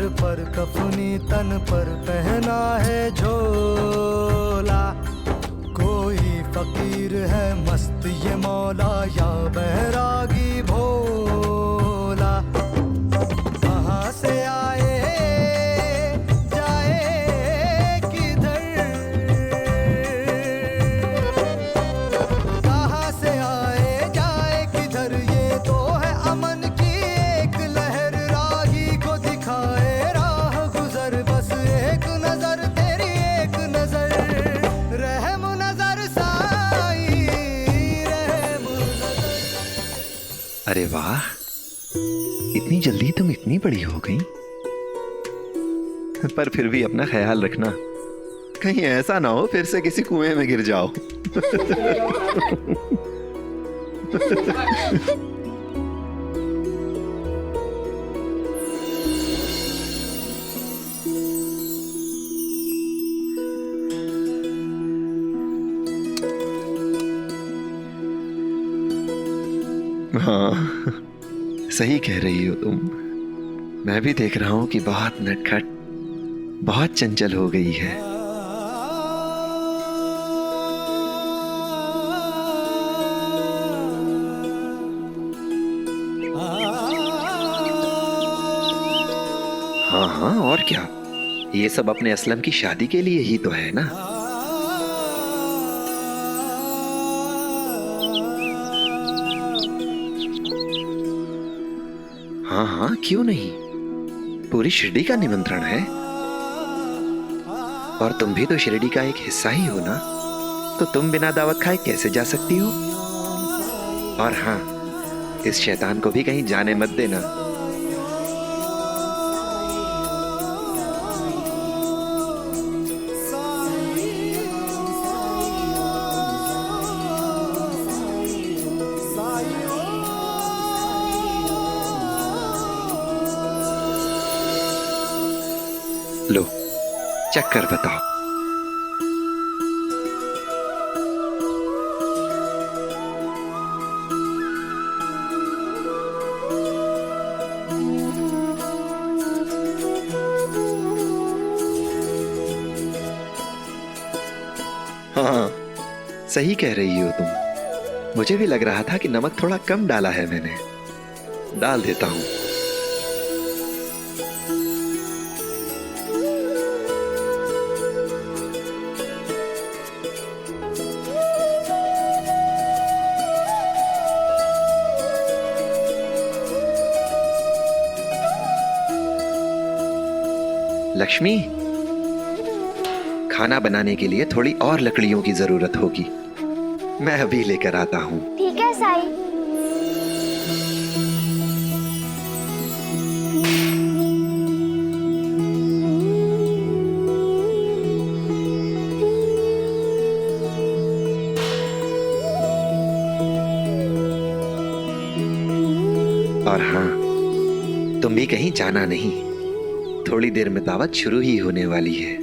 Sir पर कफनी, तन पर पहना है झोला। कोई फकीर है मस्त ये मौला, या बैरागी भोला। कहाँ से आए जाए किधर, कहाँ से आए जाए किधर, ये तो है अमन की एक लहर। राही को दिखाए राह गुजर, बस एक नजर तेरी एक नजर। रहम नजर साईं, रहम नजर। अरे वाह, इतनी जल्दी तुम इतनी बड़ी हो गई। पर फिर भी अपना ख्याल रखना, कहीं ऐसा ना हो फिर से किसी कुएं में गिर जाओ। हाँ, सही कह रही हो तुम। मैं भी देख रहा हूं कि बहुत नटखट, बहुत चंचल हो गई है। हाँ हाँ, और क्या, ये सब अपने असलम की शादी के लिए ही तो है ना। हाँ हाँ, क्यों नहीं, पूरी शिरडी का निमंत्रण है। और तुम भी तो शिरडी का एक हिस्सा ही हो ना, तो तुम बिना दावत खाए कैसे जा सकती हो। और हाँ, इस शैतान को भी कहीं जाने मत देना। लो, चक्कर बताओ। हाँ, सही कह रही हो तुम। मुझे भी लग रहा था कि नमक थोड़ा कम डाला है मैंने। डाल देता हूं। लक्ष्मी, खाना बनाने के लिए थोड़ी और लकड़ियों की जरूरत होगी। मैं अभी लेकर आता हूँ। ठीक है साईं। और हाँ, तुम भी कहीं जाना नहीं, थोड़ी देर में दावत शुरू ही होने वाली है।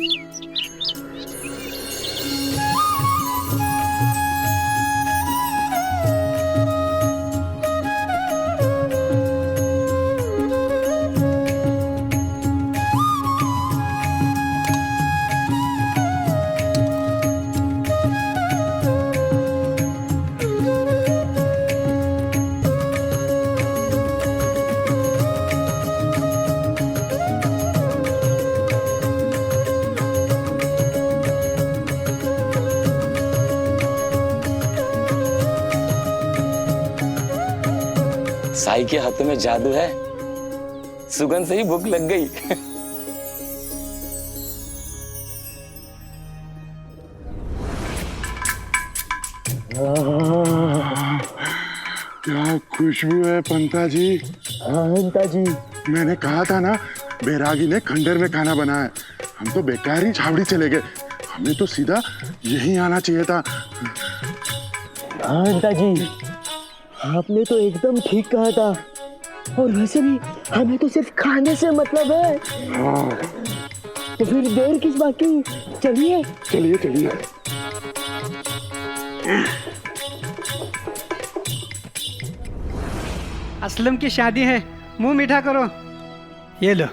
साईं के हाथों में जादू है, सुगंध से ही भूख लग गई। क्या खुशबू है पंता जी। हाँ पंता जी, मैंने कहा था ना, बैरागी ने खंडर में खाना बनाया। हम तो बेकार ही छावड़ी चले गए, हमें तो सीधा यहीं आना चाहिए था। हाँ पंता जी, आपने तो एकदम ठीक कहा था। और वैसे भी हमें तो सिर्फ खाने से मतलब है। हाँ। तो फिर देर किस बात की, चलिए चलिए चलिए। असलम की शादी है, मुंह मीठा करो। ये लो।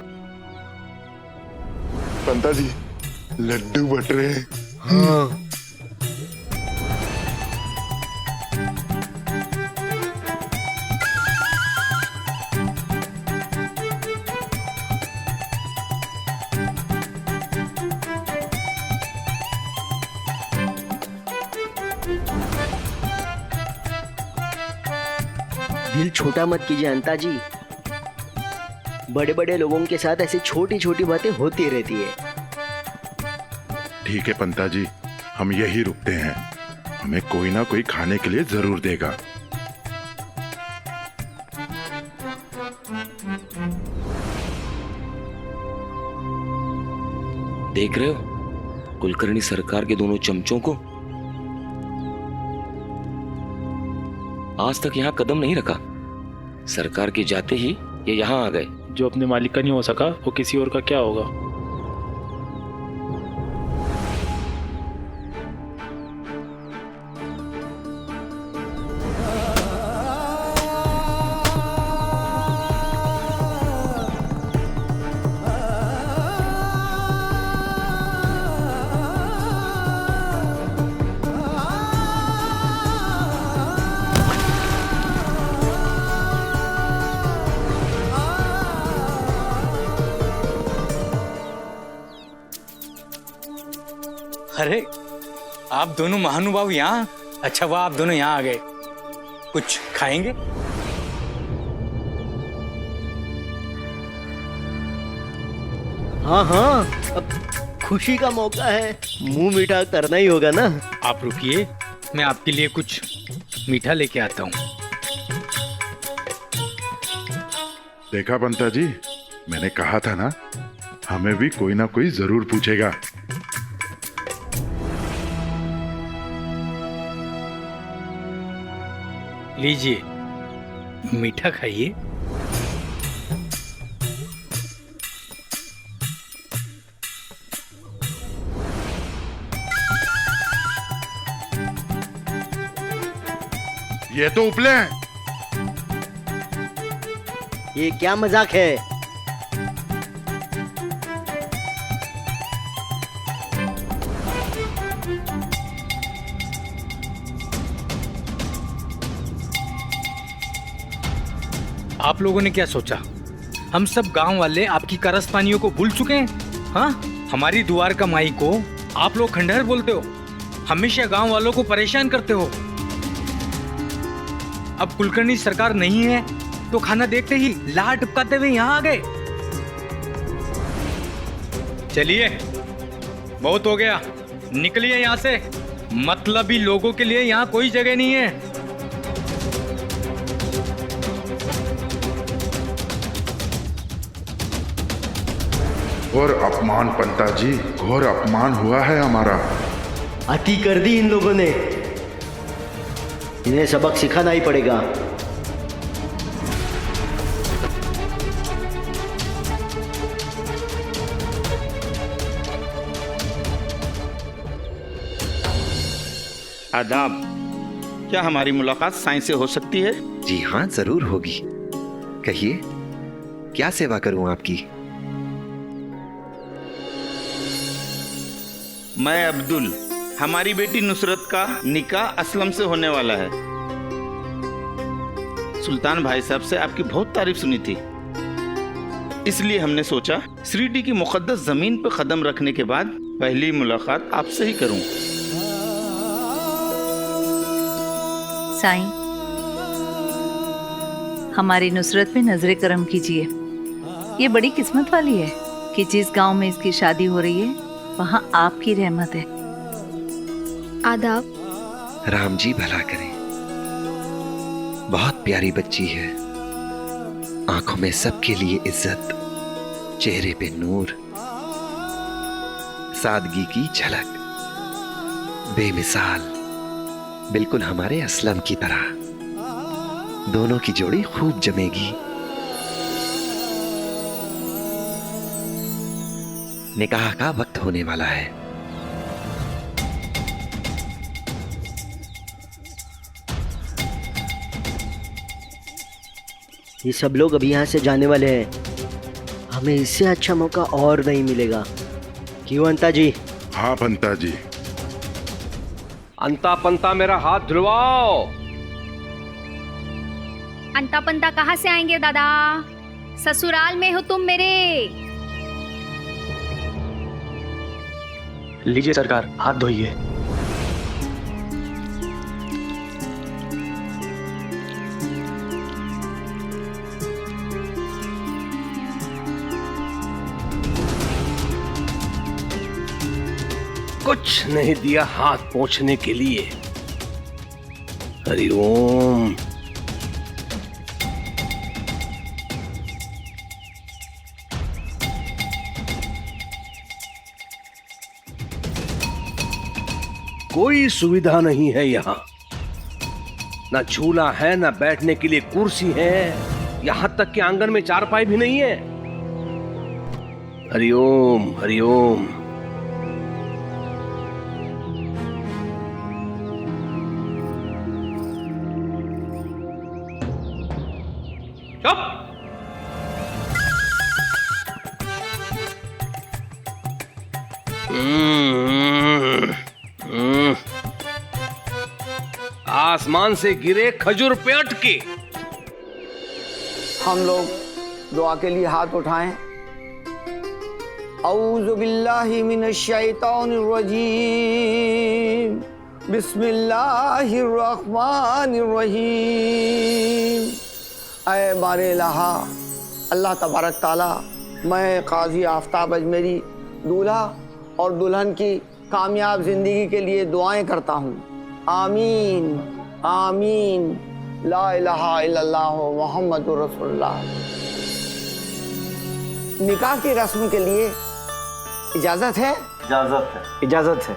पंता जी, लड्डू बट रहे हैं। हाँ। दिल छोटा मत कीजिए अंता जी। बड़े बड़े लोगों के साथ ऐसी छोटी छोटी बातें होती रहती है। ठीक है पंता जी, हम यही रुकते हैं। हमें कोई ना कोई खाने के लिए जरूर देगा। देख रहे हो कुलकर्णी सरकार के दोनों चमचों को? आज तक यहाँ कदम नहीं रखा, सरकार के जाते ही ये यहाँ आ गए। जो अपने मालिक का नहीं हो सका वो किसी और का क्या होगा। अरे आप दोनों महानुभाव यहाँ? अच्छा वाह, आप दोनों यहाँ आ गए। कुछ खाएंगे? हाँ हाँ, अब खुशी का मौका है, मुंह मीठा करना ही होगा ना। आप रुकिए, मैं आपके लिए कुछ मीठा लेके आता हूँ। देखा पंता जी, मैंने कहा था ना, हमें भी कोई ना कोई जरूर पूछेगा। लीजिए, मीठा खाइए। ये तो उपले हैं। ये क्या मजाक है? आप लोगों ने क्या सोचा, हम सब गांव वाले आपकी कारस्तानियों को भूल चुके हैं? हाँ, हमारी दुआर का माई को आप लोग खंडहर बोलते हो, हमेशा गांव वालों को परेशान करते हो। अब कुलकर्णी सरकार नहीं है तो खाना देखते ही लार टपकाते हुए यहाँ आ गए। चलिए, बहुत हो गया, निकलिए यहाँ से। मतलबी लोगों के लिए यहाँ कोई जगह नहीं है। घोर अपमान पंता जी, घोर अपमान हुआ है हमारा। अति कर दी इन लोगों ने, इन्हें सबक सिखाना ही पड़ेगा। आदाब, क्या हमारी मुलाकात साईं से हो सकती है? जी हाँ, जरूर होगी। कहिए, क्या सेवा करूं आपकी? मैं अब्दुल, हमारी बेटी नुसरत का निकाह असलम से होने वाला है। सुल्तान भाई साहब से आपकी बहुत तारीफ सुनी थी, इसलिए हमने सोचा श्रीडी की मुकद्दस जमीन पर कदम रखने के बाद पहली मुलाकात आपसे ही करूं। साईं, हमारी नुसरत पे नजरे करम कीजिए। ये बड़ी किस्मत वाली है कि जिस गांव में इसकी शादी हो रही है वहाँ आपकी रहमत है। आदाब। राम जी भला करें। बहुत प्यारी बच्ची है, आंखों में सबके लिए इज्जत, चेहरे पे नूर, सादगी की झलक, बेमिसाल, बिल्कुल हमारे असलम की तरह। दोनों की जोड़ी खूब जमेगी। निकाह का वक्त होने वाला है। ये सब लोग अभी यहाँ से जाने वाले हैं, हमें इससे अच्छा मौका और नहीं मिलेगा। क्यों अंता जी? हाँ पंता जी। अंता पंता मेरा हाथ धुलवाओ। अंता पंता कहाँ से आएंगे दादा? ससुराल में हो तुम मेरे। लीजिए सरकार, हाथ धोइए। कुछ नहीं दिया हाथ पोंछने के लिए। हरिओम। कोई सुविधा नहीं है यहाँ, ना झूला है, ना बैठने के लिए कुर्सी है, यहाँ तक कि आंगन में चारपाई भी नहीं है। हरिओम हरिओम। आसमान से गिरे खजूर पे अटके। हम लोग दुआ के लिए हाथ उठाएं। औज़ु बिल्लाहि मिनश शैतानिर रजीम। बिस्मिल्लाहिर रहमानिर रहीम। ऐ बारे इलाहा अल्लाह तबारक ताला, मैं काजी आफ्ताब अजमेरी दूल्हा और दुल्हन की कामयाब जिंदगी के लिए दुआएं करता हूँ। आमीन आमीन। ला इलाहा इल्लल्लाह मुहम्मदुर रसूलुल्लाह। निकाह की रस्म के लिए इजाजत है? इजाजत है। इजाजत है।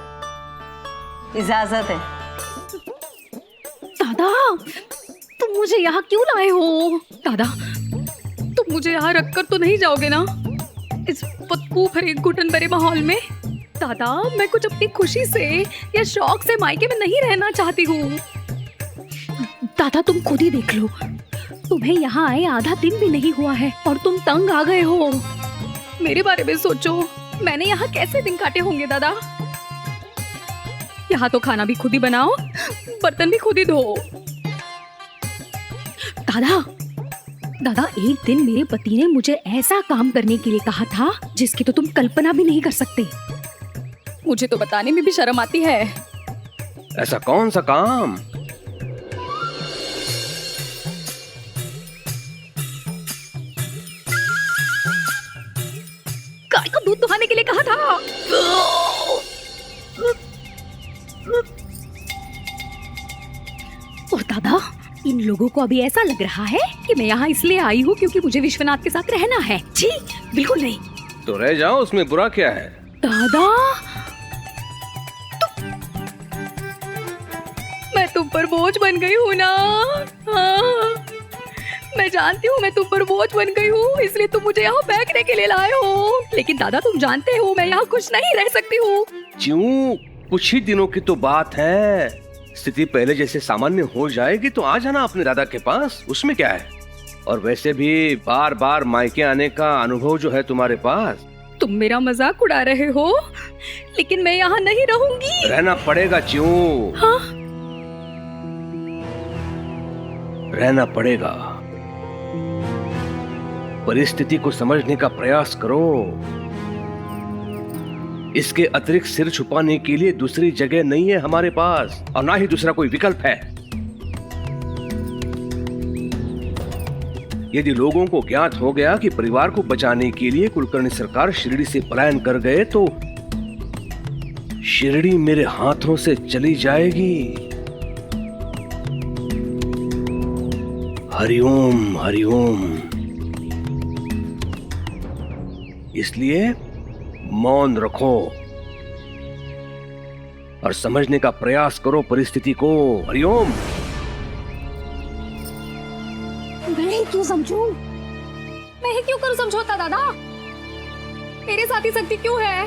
इजाजत है। दादा तुम मुझे यहाँ क्यों लाए हो? दादा तुम मुझे यहाँ रखकर तो नहीं जाओगे ना इस बदबू भरे घुटन भरे माहौल में? दादा मैं कुछ अपनी खुशी से या शौक से मायके में नहीं रहना चाहती हूँ। दादा तुम खुद ही देख लो, तुम्हें यहाँ आए आधा दिन भी नहीं हुआ है और तुम तंग आ गए हो। मेरे बारे में सोचो, मैंने यहाँ कैसे दिन काटे होंगे दादा? यहाँ तो खाना भी खुद ही बनाओ, बर्तन भी खुद ही धो। दादा दादा एक दिन मेरे पति ने मुझे ऐसा काम करने के लिए कहा था जिसकी तो तुम कल्पना भी नहीं कर सकते। मुझे तो बताने में भी शर्म आती है। ऐसा कौन सा काम? गाय को दूध दुहाने के लिए कहा था। और दादा इन लोगों को अभी ऐसा लग रहा है कि मैं यहाँ इसलिए आई हूँ क्योंकि मुझे विश्वनाथ के साथ रहना है। जी बिल्कुल नहीं। तो रह जाओ, उसमें बुरा क्या है? दादा मैं तुम पर बोझ बन गई हूँ ना। हाँ, मैं जानती हूँ मैं तुम पर बोझ बन गई हूँ, इसलिए तुम मुझे यहाँ फेंकने के लिए लाए हो। लेकिन दादा तुम जानते हो मैं यहाँ खुश नहीं रह सकती हूँ। क्यों? कुछ ही दिनों की तो बात है, स्थिति पहले जैसे सामान्य हो जाएगी तो आ जाना अपने दादा के पास, उसमें क्या है? और वैसे भी बार बार मायके आने का अनुभव जो है तुम्हारे पास। तुम मेरा मजाक उड़ा रहे हो, लेकिन मैं यहाँ नहीं रहूंगी। रहना पड़ेगा। क्यों? हाँ? रहना पड़ेगा। परिस्थिति को समझने का प्रयास करो। इसके अतिरिक्त सिर छुपाने के लिए दूसरी जगह नहीं है हमारे पास, और ना ही दूसरा कोई विकल्प है। यदि लोगों को ज्ञात हो गया कि परिवार को बचाने के लिए कुलकर्णी सरकार शिरडी से पलायन कर गए तो शिरडी मेरे हाथों से चली जाएगी। हरिओम हरिओम। इसलिए मौन रखो और समझने का प्रयास करो परिस्थिति को। हरिओम। मैं क्यों समझूं? मैं ही क्यों करूं समझौता दादा? मेरे साथ ही शक्ति क्यों है?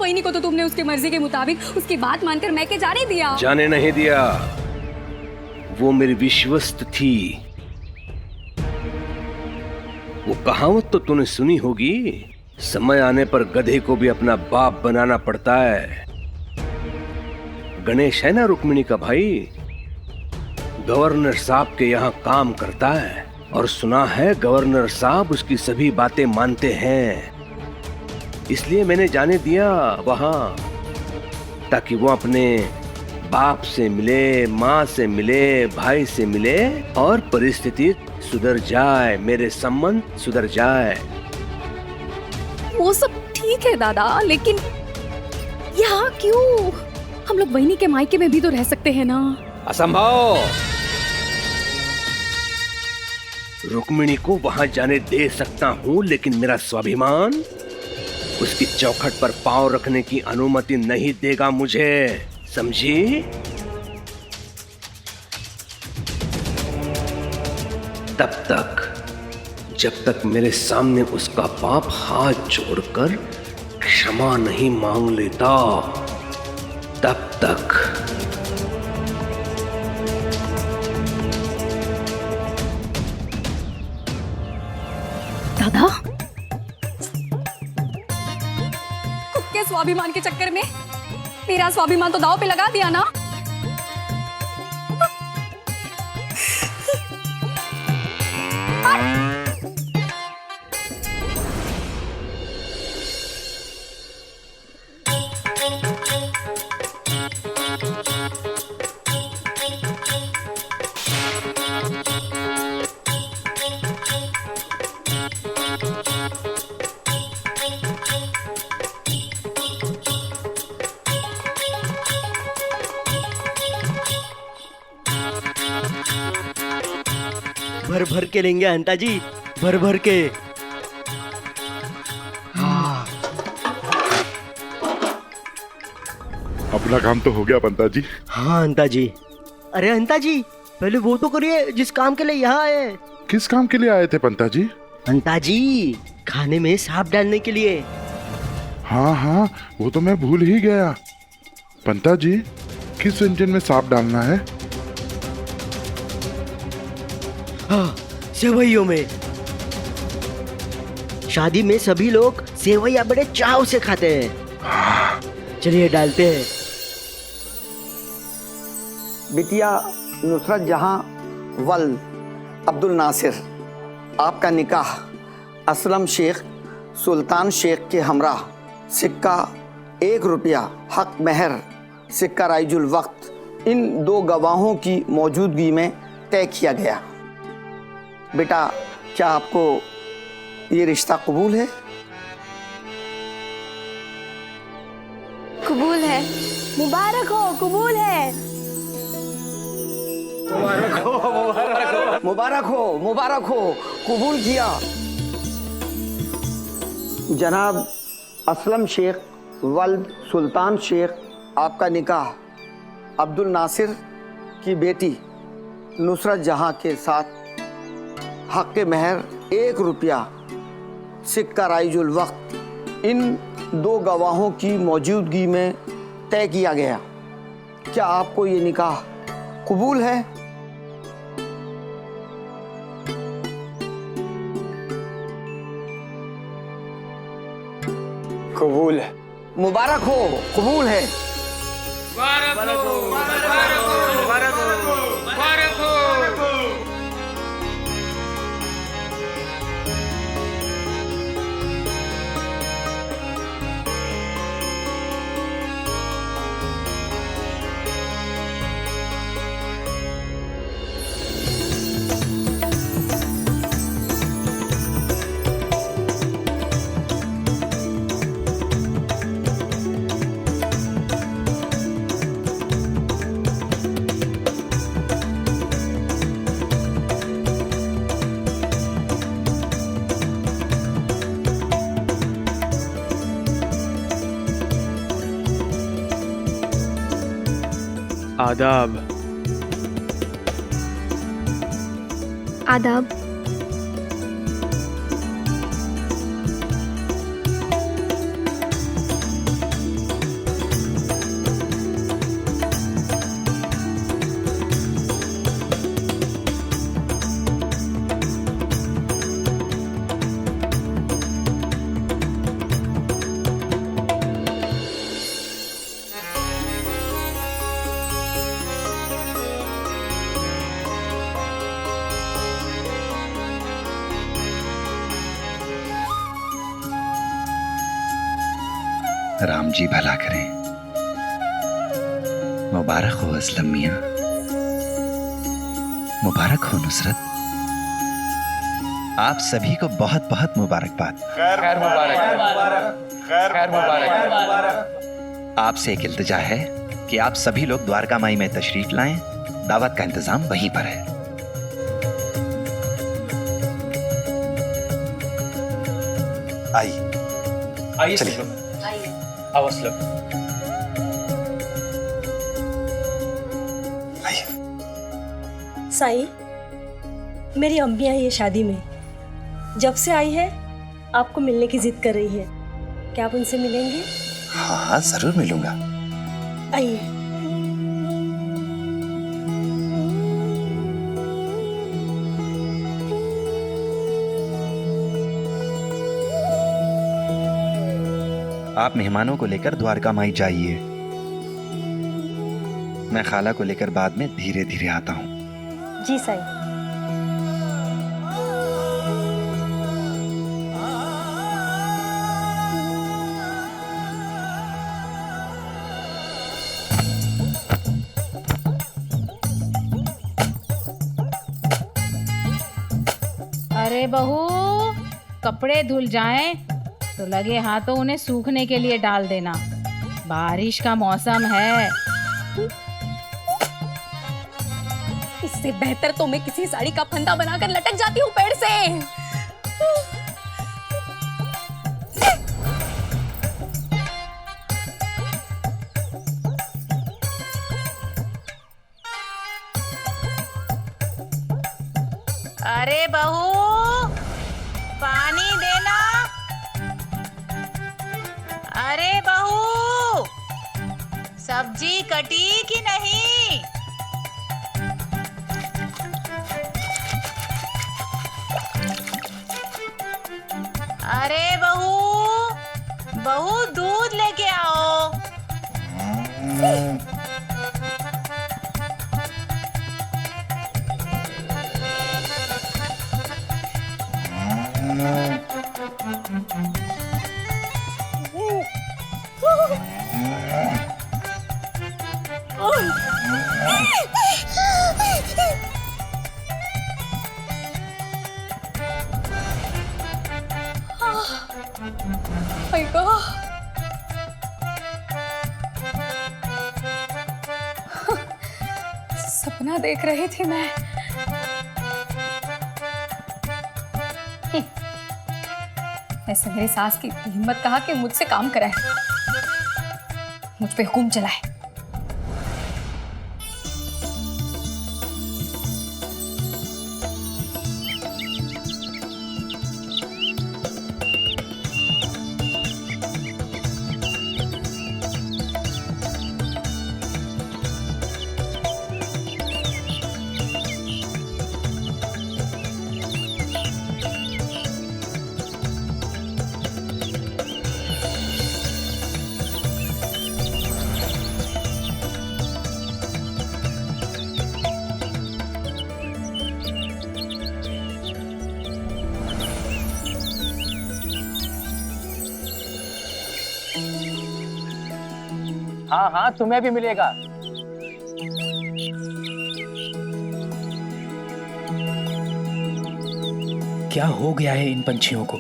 वहीनी को तो तुमने उसकी मर्जी के मुताबिक उसकी बात मानकर मैं के जाने दिया। जाने नहीं दिया, वो मेरी विश्वस्त थी। वो कहावत तो तूने सुनी होगी, समय आने पर गधे को भी अपना बाप बनाना पड़ता है। गणेश है ना रुक्मिणी का भाई, गवर्नर साहब के यहाँ काम करता है और सुना है गवर्नर साहब उसकी सभी बातें मानते हैं। इसलिए मैंने जाने दिया वहां, ताकि वो अपने बाप से मिले, माँ से मिले, भाई से मिले और परिस्थिति सुधर जाए, मेरे संबंध सुधर जाए। वो सब ठीक है दादा, लेकिन यहाँ क्यों? हम लोग वहीनी के मायके में भी तो रह सकते हैं ना। असंभव। रुक्मिणी को वहां जाने दे सकता हूँ, लेकिन मेरा स्वाभिमान उसकी चौखट पर पांव रखने की अनुमति नहीं देगा मुझे, समझी? तब तक, जब तक मेरे सामने उसका बाप हाथ जोड़कर क्षमा नहीं मांग लेता, तब तक। दादा, खुद के स्वाभिमान के चक्कर में मेरा स्वाभिमान तो दांव पे लगा दिया ना। भर भर के लेंगे हंता जी, भर भर के। अपना काम तो हो गया पंता जी। हाँ हंता जी। अरे हंता जी, पहले वो तो करिए जिस काम के लिए यहाँ आए। किस काम के लिए आए थे पंता जी? हंता जी, खाने में सांप डालने के लिए। हाँ हाँ, वो तो मैं भूल ही गया। पंता जी, किस व्यंजन में सांप डालना है? हाँ, सेवइयों में। शादी में सभी लोग सेवइया बड़े चाव से खाते हैं। चलिए डालते हैं। बिटिया नुसरत जहां वल्द अब्दुल नासिर, आपका निकाह असलम शेख सुल्तान शेख के हमरा सिक्का 1 रुपया हक महर सिक्का राइजुल वक्त इन 2 गवाहों की मौजूदगी में तय किया गया। बेटा, क्या आपको ये रिश्ता कबूल है? कबूल है। मुबारक हो, कबूल है। मुबारक हो, मुबारक हो, कबूल किया। जनाब असलम शेख वल्द सुल्तान शेख, आपका निकाह अब्दुल नासिर की बेटी नुसरत जहां के साथ हक महर 1 रुपया सिक्का राइजुल वक्त इन 2 गवाहों की मौजूदगी में तय किया गया। क्या आपको ये निकाह कबूल है? कबूल है। मुबारक हो, कबूल है। मुबारक हो, मुबारक हो, मुबारक हो, मुबारक हो। आदाब। आदाब। राम जी भला करें। मुबारक हो असलम मियां, मुबारक हो नुसरत। आप सभी को बहुत बहुत मुबारकबाद। खैर मुबारक, खैर मुबारक। आपसे एक इल्तिजा है कि आप सभी लोग द्वारका माई में तशरीफ लाएं। दावत का इंतजाम वहीं पर है। आइए चलिए। आओ असलम। साईं, मेरी अम्मी आई है शादी में। जब से आई है आपको मिलने की जिद कर रही है। क्या आप उनसे मिलेंगे? हाँ जरूर मिलूंगा। आइए। आप मेहमानों को लेकर द्वारका माई जाइए। मैं खाला को लेकर बाद में धीरे धीरे आता हूँ। जी साईं। अरे बहू, कपड़े धुल जाएं तो लगे हाथों उन्हें सूखने के लिए डाल देना। बारिश का मौसम है। इससे बेहतर तो मैं किसी साड़ी का फंदा बनाकर लटक जाती हूँ पेड़ से। अरे बहू, पानी देना। अरे बहू, सब्जी कटी कि नहीं? अरे बहू, बहू दूध लेके आओ। सपना देख रही थी मैं। ऐसे मेरी सास की हिम्मत कहा कि मुझसे काम कराए, मुझ पे हुक्म चलाए। हाँ हाँ, तुम्हें भी मिलेगा। क्या हो गया है इन पंछियों को?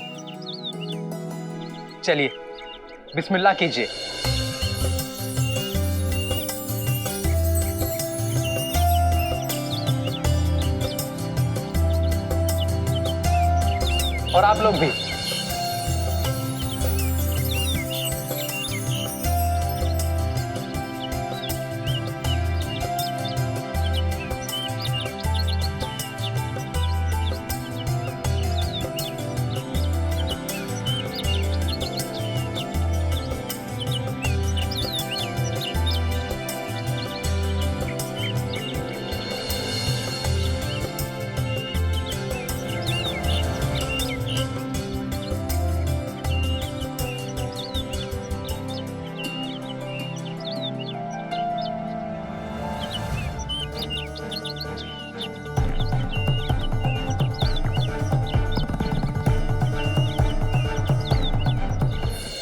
चलिए बिस्मिल्लाह कीजिए। और आप लोग भी।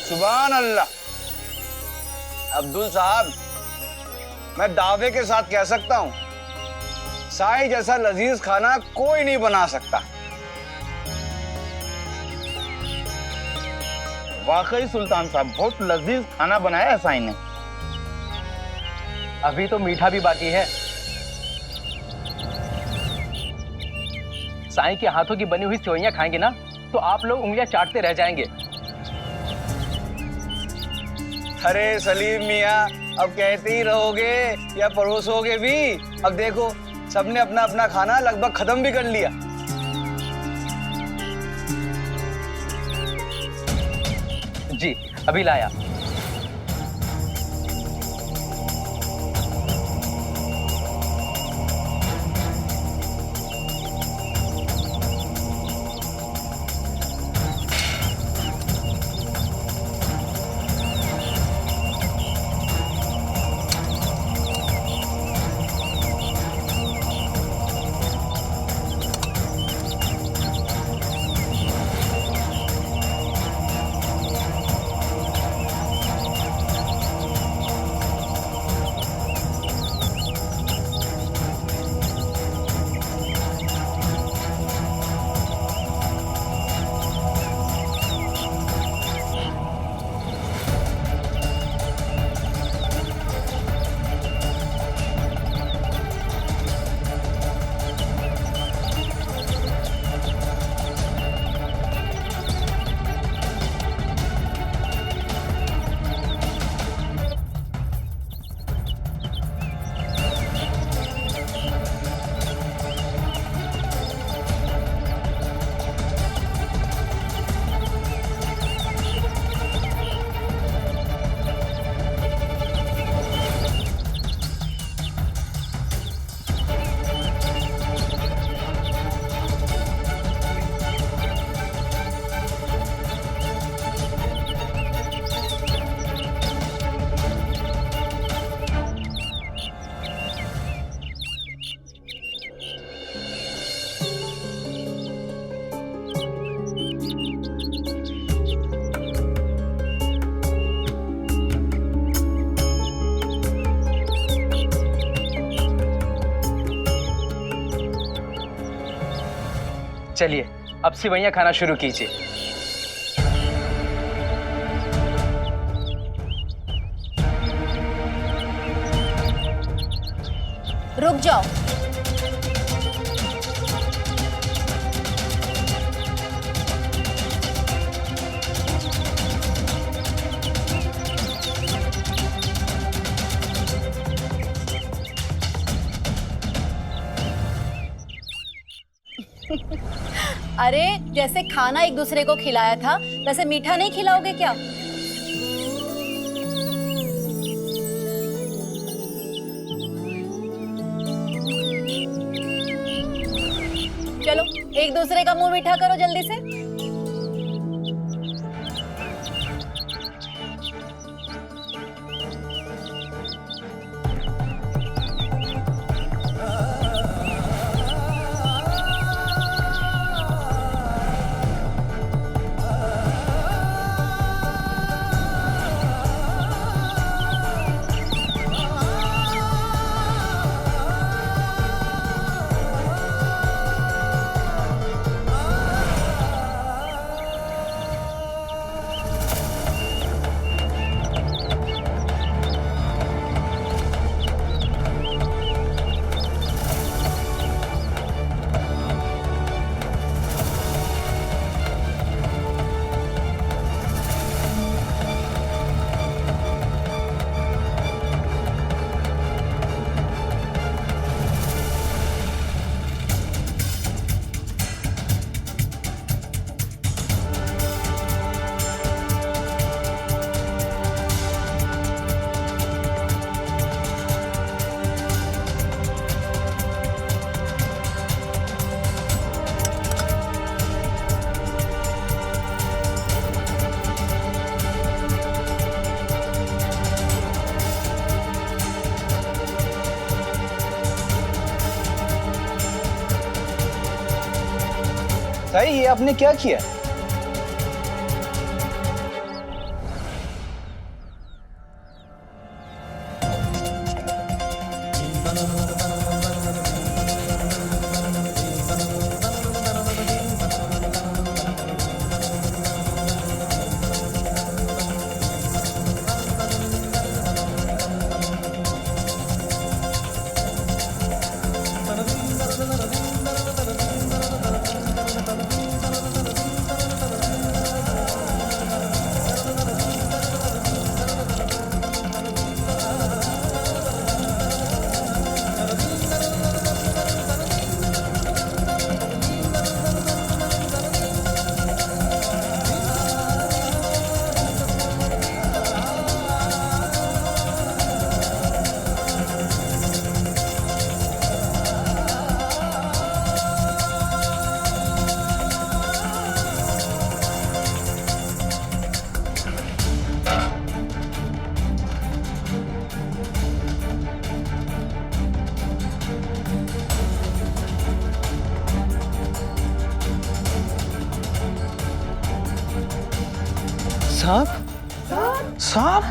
सुभान अल्लाह, अब्दुल साहब, मैं दावे के साथ कह सकता हूँ, साईं जैसा लजीज खाना कोई नहीं बना सकता। वाकई सुल्तान साहब, बहुत लजीज खाना बनाया है साईं ने। अभी तो मीठा भी बाकी है। साईं के हाथों की बनी हुई सेवइयां खाएंगे ना तो आप लोग उंगलियां चाटते रह जाएंगे। अरे सलीम मियाँ, अब कहते ही रहोगे या परोसोगे भी? अब देखो, सबने अपना अपना खाना लगभग खत्म भी कर लिया। जी अभी लाया। चलिए अब सेवइयां खाना शुरू कीजिए। रुक जाओ। अरे जैसे खाना एक दूसरे को खिलाया था वैसे मीठा नहीं खिलाओगे क्या? चलो एक दूसरे का मुंह मीठा करो जल्दी से। सही, ये आपने क्या किया? सांप सांप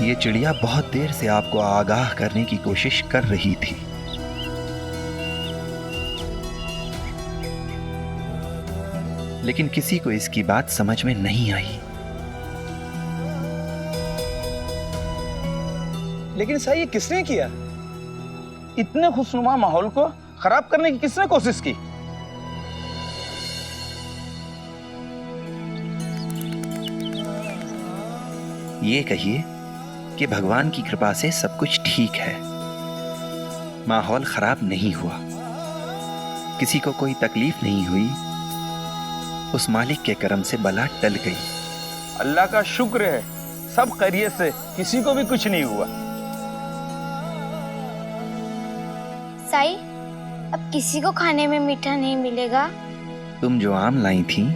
ये चिड़िया बहुत देर से आपको आगाह करने की कोशिश कर रही थी। लेकिन किसी को इसकी बात समझ में नहीं आई। लेकिन सही ये किसने किया? इतने खुशनुमा माहौल को खराब करने की किसने कोशिश की? ये कहिए कि भगवान की कृपा से सब कुछ ठीक है, माहौल खराब नहीं हुआ, किसी को कोई तकलीफ नहीं हुई, उस मालिक के करम से बला टल गई। अल्लाह का शुक्र है, सब खैरियत से, किसी को भी कुछ नहीं हुआ। साई, अब किसी को खाने में मीठा नहीं मिलेगा। तुम जो आम लाई थी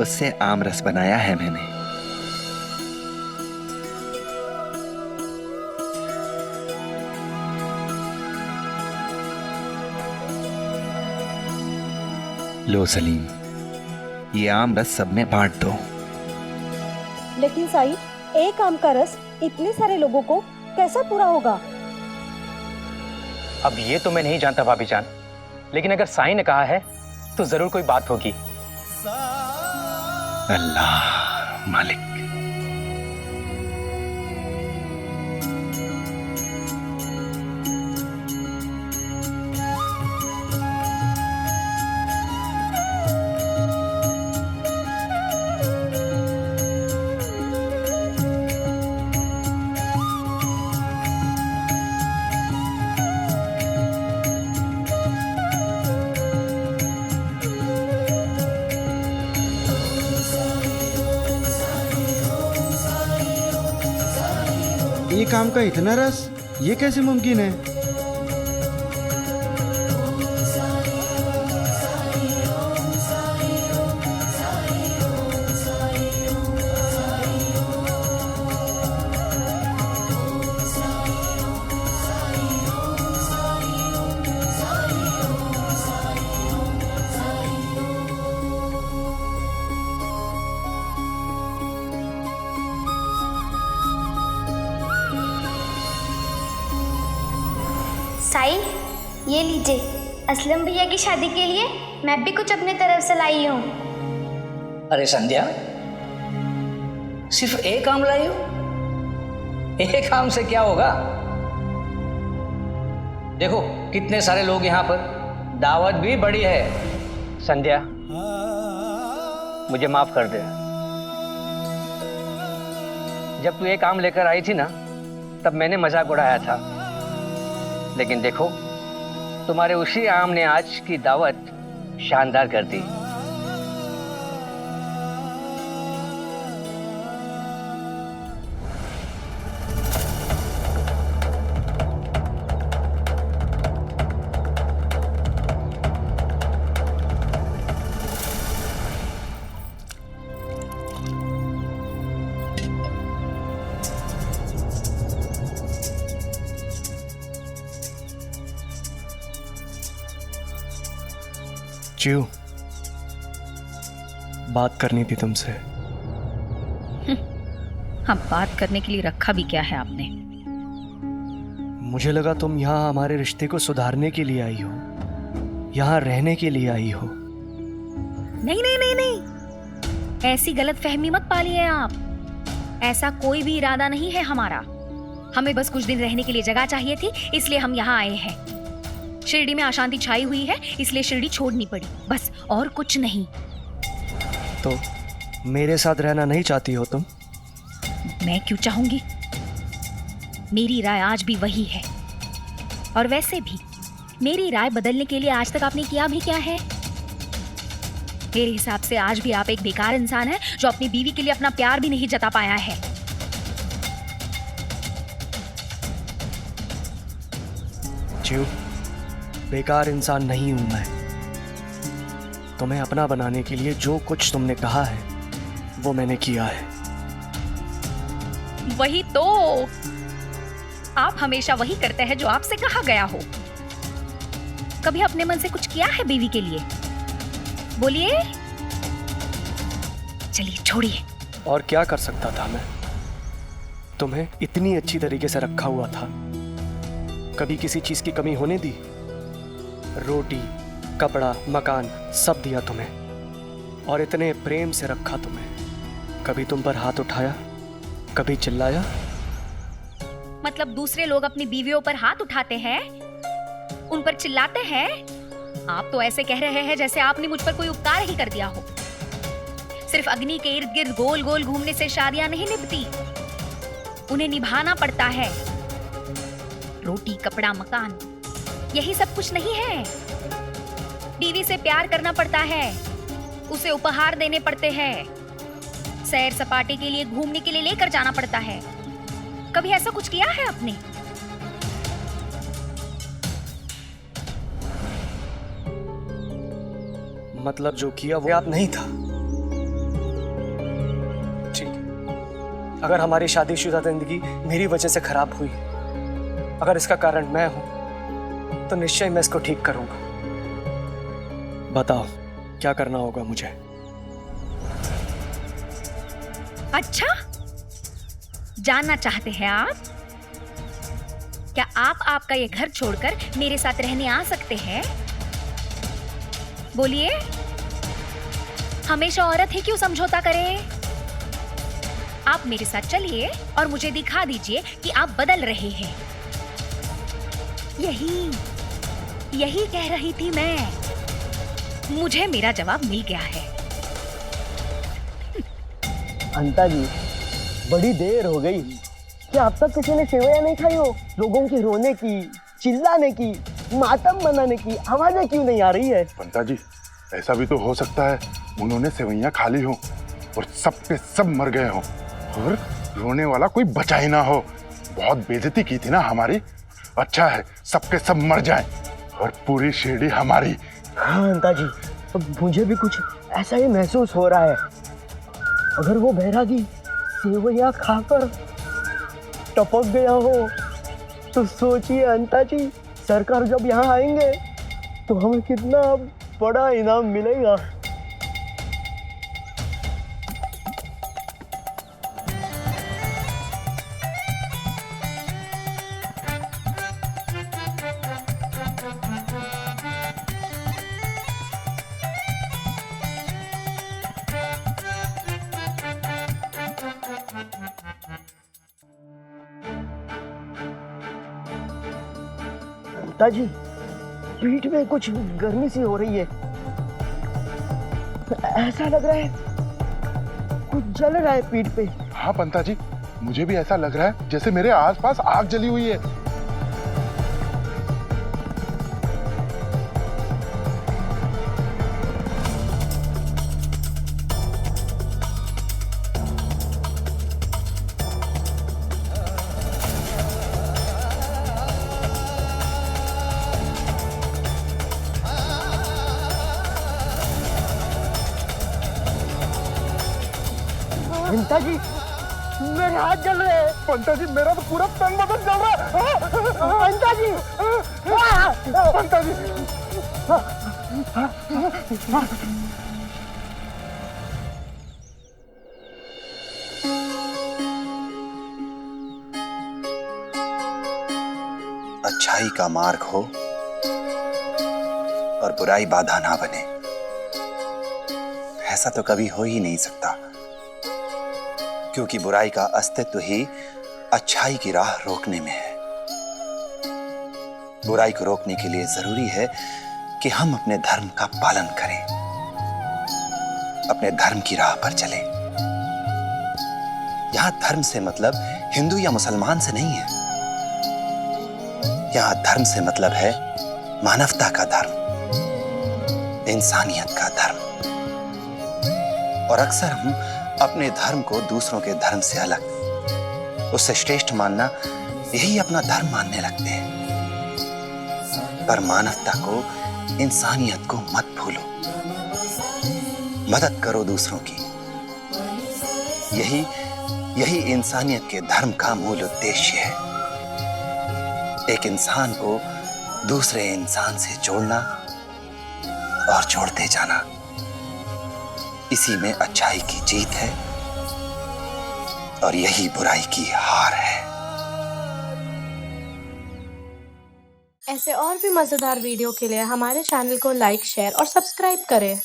उससे आम रस बनाया है मैंने। लो सलीम, ये आम रस सब में बांट दो। लेकिन साई, एक आम का रस इतने सारे लोगों को कैसा पूरा होगा? अब ये तो मैं नहीं जानता भाभी जान, लेकिन अगर साईं ने कहा है तो जरूर कोई बात होगी। अल्लाह मालिक। एक आम का इतना रस, ये कैसे मुमकिन है? साई, ये लीजिए, असलम भैया की शादी के लिए मैं भी कुछ अपने तरफ से लाई हूँ। अरे संध्या, सिर्फ एक आम लाई हो? एक आम से क्या होगा? देखो कितने सारे लोग यहाँ पर, दावत भी बड़ी है। संध्या, मुझे माफ कर दे। जब तू एक आम लेकर आई थी ना, तब मैंने मजाक उड़ाया था, लेकिन देखो तुम्हारे उसी आम ने आज की दावत शानदार कर दी। चियो, बात करनी थी तुमसे। अब बात करने के लिए रखा भी क्या है आपने? मुझे लगा तुम यहाँ हमारे रिश्ते को सुधारने के लिए आई हो, यहाँ रहने के लिए आई हो। नहीं नहीं नहीं नहीं, ऐसी गलत फहमी मत पालिए आप। ऐसा कोई भी इरादा नहीं है हमारा। हमें बस कुछ दिन रहने के लिए जगह चाहिए थी, इसलिए हम यहाँ आए हैं। शिरडी में अशांति छाई हुई है, इसलिए शिरडी छोड़नी पड़ी, बस, और कुछ नहीं। तो मेरे साथ रहना नहीं चाहती हो तुम? मैं क्यों चाहूंगी? मेरी राय आज भी वही है। और वैसे भी मेरी राय बदलने के लिए आज तक आपने किया भी क्या है? मेरे हिसाब से आज भी आप एक बेकार इंसान हैं जो अपनी बीवी के लिए अपना प्यार भी नहीं जता पाया है। जीव, बेकार इंसान नहीं हूं मैं। तुम्हें अपना बनाने के लिए जो कुछ तुमने कहा है वो मैंने किया है। वही तो, आप हमेशा वही करते हैं जो आपसे कहा गया हो। कभी अपने मन से कुछ किया है बीवी के लिए? बोलिए। चलिए छोड़िए। और क्या कर सकता था मैं? तुम्हें इतनी अच्छी तरीके से रखा हुआ था, कभी किसी चीज की कमी होने दी? रोटी, कपड़ा, मकान सब दिया तुम्हें, और इतने प्रेम से रखा तुम्हें। कभी तुम पर हाथ उठाया? कभी चिल्लाया? मतलब दूसरे लोग अपनी बीवियों पर हाथ उठाते हैं, उन पर चिल्लाते हैं? आप तो ऐसे कह रहे हैं जैसे आपने मुझ पर कोई उपकार ही कर दिया हो। सिर्फ अग्नि के इर्द गिर्द गोल गोल घूमने से शादियां नहीं निभती, उन्हें निभाना पड़ता है। रोटी, कपड़ा, मकान, यही सब कुछ नहीं है। बीवी से प्यार करना पड़ता है, उसे उपहार देने पड़ते हैं, सैर सपाटे के लिए, घूमने के लिए लेकर जाना पड़ता है। कभी ऐसा कुछ किया है आपने? मतलब जो किया वो याद नहीं था। ठीक, अगर हमारी शादीशुदा जिंदगी मेरी वजह से खराब हुई, अगर इसका कारण मैं हूं, तो निश्चय मैं इसको ठीक करूंगा। बताओ क्या करना होगा मुझे? अच्छा, जानना चाहते हैं आप? क्या आप आपका ये घर छोड़कर मेरे साथ रहने आ सकते हैं? बोलिए। हमेशा औरत ही क्यों समझौता करे? आप मेरे साथ चलिए और मुझे दिखा दीजिए कि आप बदल रहे हैं। यही कह रही थी मैं। मुझे मेरा जवाब मिल गया है। अंता जी, बड़ी देर हो गई, क्या अब तक किसी ने सेवैयां नहीं खाई हो? लोगों के रोने की, चिल्लाने की, मातम मनाने की आवाजें क्यों नहीं आ रही है? पंता जी, ऐसा भी तो हो सकता है उन्होंने सेवैयां खा ली हो और सब के सब मर गए हो और रोने वाला कोई बचा ही ना हो। बहुत बेइज्जती की थी ना हमारी। अच्छा है सबके सब मर जाएं और पूरी शिरडी हमारी। हाँ अंता जी, तो मुझे भी कुछ ऐसा ही महसूस हो रहा है। अगर वो बैरागी सेवैयां खाकर टपक गया हो तो सोचिए अंता जी, सरकार जब यहाँ आएंगे तो हमें कितना बड़ा इनाम मिलेगा। जी, पीठ में कुछ गर्मी सी हो रही है। ऐसा लग रहा है कुछ जल रहा है पीठ पे। हाँ पंता जी, मुझे भी ऐसा लग रहा है जैसे मेरे आसपास आग जली हुई है। पंता जी, मेरे हाथ जल रहे हैं। पंता जी, मेरा तो पूरा तन बदन जल रहा है। पंता जी, पंता जी, अच्छाई का मार्ग हो और बुराई बाधा ना बने, ऐसा तो कभी हो ही नहीं सकता, क्योंकि बुराई का अस्तित्व ही अच्छाई की राह रोकने में है। बुराई को रोकने के लिए जरूरी है कि हम अपने धर्म का पालन करें, अपने धर्म की राह पर चलें। यहां धर्म से मतलब हिंदू या मुसलमान से नहीं है। यहां धर्म से मतलब है मानवता का धर्म, इंसानियत का धर्म। और अक्सर हम अपने धर्म को दूसरों के धर्म से अलग, उससे श्रेष्ठ मानना, यही अपना धर्म मानने लगते हैं। पर मानवता को, इंसानियत को मत भूलो। मदद करो दूसरों की। यही इंसानियत के धर्म का मूल उद्देश्य है। एक इंसान को दूसरे इंसान से जोड़ना और जोड़ते जाना, इसी में अच्छाई की जीत है और यही बुराई की हार है। ऐसे और भी मजेदार वीडियो के लिए हमारे चैनल को लाइक, शेयर और सब्सक्राइब करें।